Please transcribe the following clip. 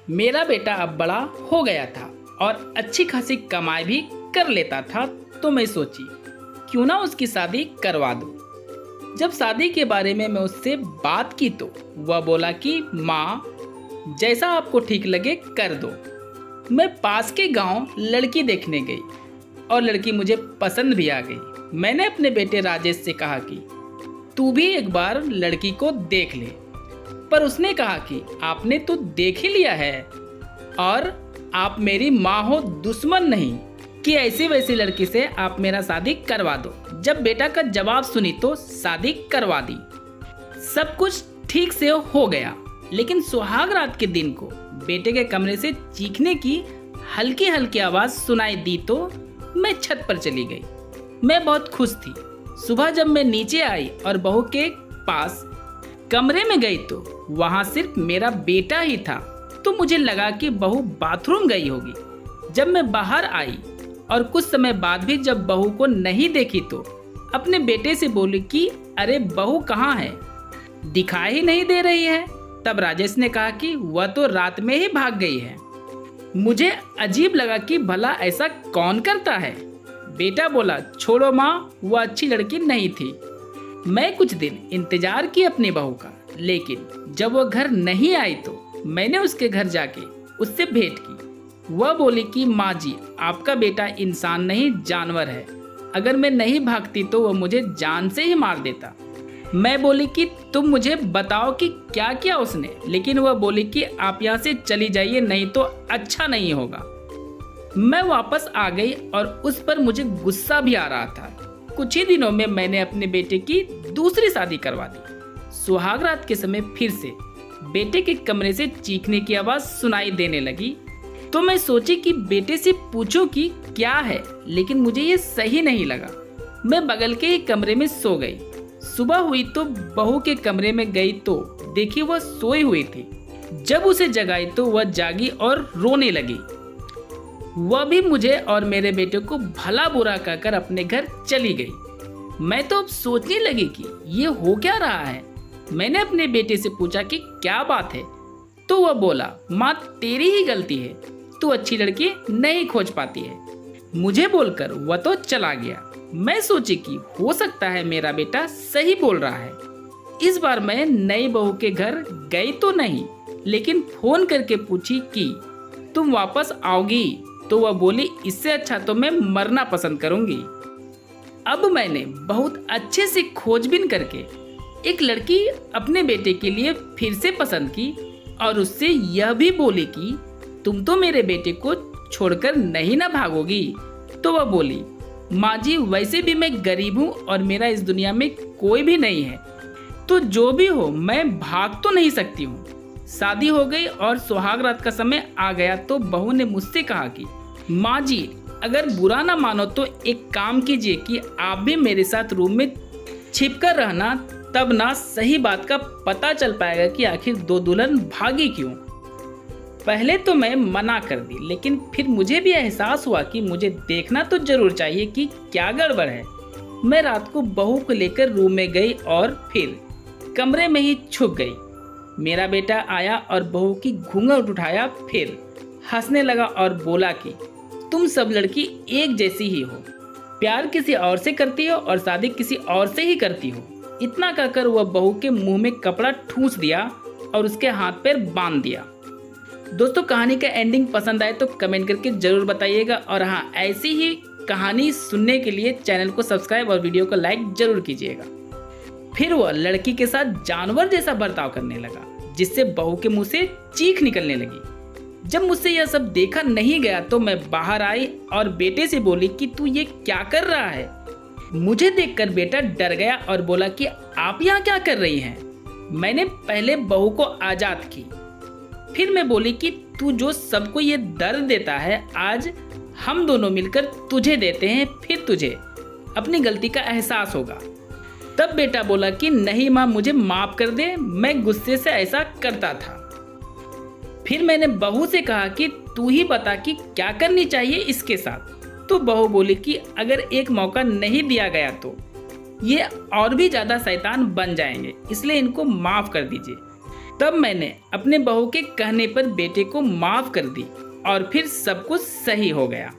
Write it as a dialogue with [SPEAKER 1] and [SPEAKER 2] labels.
[SPEAKER 1] मेरा बेटा अब बड़ा हो गया था और अच्छी खासी कमाई भी कर लेता था, तो मैं सोची क्यों ना उसकी शादी करवा दूं। जब शादी के बारे में मैं उससे बात की तो वह बोला कि माँ, जैसा आपको ठीक लगे कर दो। मैं पास के गांव लड़की देखने गई और लड़की मुझे पसंद भी आ गई। मैंने अपने बेटे राजेश से कहा कि तू भी एक बार लड़की को देख ले, पर उसने कहा कि आपने तो देख ही लिया है और आप मेरी माँ हो, दुश्मन नहीं कि ऐसी वैसी लड़की से आप मेरा शादी करवा दो। जब बेटा का जवाब सुनी तो शादी करवा दी। सब कुछ ठीक से हो गया, लेकिन सुहाग रात के दिन को बेटे के कमरे से चीखने की हल्की हल्की आवाज सुनाई दी तो मैं छत पर चली गई। मैं बहुत खुश थी। सुबह जब मैं नीचे आई और बहू के पास कमरे में गई तो वहां सिर्फ मेरा बेटा ही था, तो मुझे लगा कि बहू बाथरूम गई होगी। जब मैं बाहर आई और कुछ समय बाद भी जब बहू को नहीं देखी तो अपने बेटे से बोली कि अरे बहू कहाँ है, दिखाई ही नहीं दे रही है। तब राजेश ने कहा कि वह तो रात में ही भाग गई है। मुझे अजीब लगा कि भला ऐसा कौन करता है। बेटा बोला, छोड़ो माँ, वह अच्छी लड़की नहीं थी। मैं कुछ दिन इंतजार की अपनी बहू का, लेकिन जब वह घर नहीं आई तो मैंने उसके घर जाके उससे भेंट की। वह बोली कि माँ जी, आपका बेटा इंसान नहीं जानवर है। अगर मैं नहीं भागती तो वह मुझे जान से ही मार देता। मैं बोली कि तुम मुझे बताओ कि क्या किया उसने, लेकिन वह बोली कि आप यहाँ से चली जाइए, नहीं तो अच्छा नहीं होगा। मैं वापस आ गई और उस पर मुझे गुस्सा भी आ रहा था। कुछ ही दिनों में मैंने अपने बेटे की दूसरी शादी करवा दी। सुहाग रात के समय फिर से बेटे के कमरे से चीखने की आवाज सुनाई देने लगी, तो मैं सोची कि बेटे से पूछूं कि क्या है, लेकिन मुझे ये सही नहीं लगा। मैं बगल के ही कमरे में सो गई। सुबह हुई तो बहू के कमरे में गई तो देखी वह सोई हुई थी। जब उसे जगाई तो वह जागी और रोने लगी। वह भी मुझे और मेरे बेटे को भला बुरा कहकर अपने घर चली गई। मैं तो अब सोचने लगी कि ये हो क्या रहा है। मैंने अपने बेटे से पूछा कि क्या बात है, तो वह बोला, माँ तेरी ही गलती है, तू अच्छी लड़की नहीं खोज पाती है। मुझे बोलकर वह तो चला गया। मैं सोची कि हो सकता है मेरा बेटा सही बोल रहा है। इस बार मैं नई बहू के घर गई तो नहीं, लेकिन फोन करके पूछी कि तुम वापस आओगी, तो वह बोली इससे अच्छा तो मैं मरना पसंद करूंगी। अब मैंने बहुत अच्छे से खोजबीन करके एक लड़की अपने बेटे के लिए फिर से पसंद की और उससे यह भी बोली कि तुम तो मेरे बेटे को छोड़कर नहीं ना भागोगी। तो वह बोली, माँ जी, वैसे भी मैं गरीब हूँ और मेरा इस दुनिया में कोई भी नहीं है, तो जो भी हो मैं भाग तो नहीं सकती हूँ। शादी हो गई और सुहाग रात का समय आ गया तो बहू ने मुझसे कहा कि माँ जी, अगर बुरा ना मानो तो एक काम कीजिए कि आप भी मेरे साथ रूम में छिपकर रहना, तब ना सही बात का पता चल पाएगा कि आखिर दो दुल्हन भागी क्यों। पहले तो मैं मना कर दी, लेकिन फिर मुझे भी एहसास हुआ कि मुझे देखना तो जरूर चाहिए कि क्या गड़बड़ है। मैं रात को बहू को लेकर रूम में गई और फिर कमरे में ही छुप गई। मेरा बेटा आया और बहू की घूंघट उठाया, फिर हंसने लगा और बोला कि तुम सब लड़की एक जैसी ही हो, प्यार किसी और से करती हो और शादी किसी और से ही करती हो। इतना कहकर वह बहू के मुंह में कपड़ा ठूंस दिया और उसके हाथ पैर बांध दिया। दोस्तों, कहानी का एंडिंग पसंद आए तो कमेंट करके जरूर बताइएगा, और हाँ, ऐसी ही कहानी सुनने के लिए चैनल को सब्सक्राइब और वीडियो को लाइक जरूर कीजिएगा। फिर वह लड़की के साथ जानवर जैसा बर्ताव करने लगा, जिससे बहू के मुंह से चीख निकलने लगी। जब मुझसे यह सब देखा नहीं गया तो मैं बाहर आई और बेटे से बोली कि तू ये क्या कर रहा है। मुझे देखकर बेटा डर गया और बोला कि आप यहाँ क्या कर रही हैं। मैंने पहले बहू को आजाद की, फिर मैं बोली कि तू जो सबको ये दर्द देता है, आज हम दोनों मिलकर तुझे देते हैं, फिर तुझे अपनी गलती का एहसास होगा। तब बेटा बोला कि नहीं माँ, मुझे माफ कर दे, मैं गुस्से से ऐसा करता था। फिर मैंने बहू से कहा कि तू ही बता कि क्या करनी चाहिए इसके साथ। तो बहू बोली कि अगर एक मौका नहीं दिया गया तो ये और भी ज़्यादा शैतान बन जाएंगे, इसलिए इनको माफ़ कर दीजिए। तब मैंने अपने बहू के कहने पर बेटे को माफ कर दी और फिर सब कुछ सही हो गया।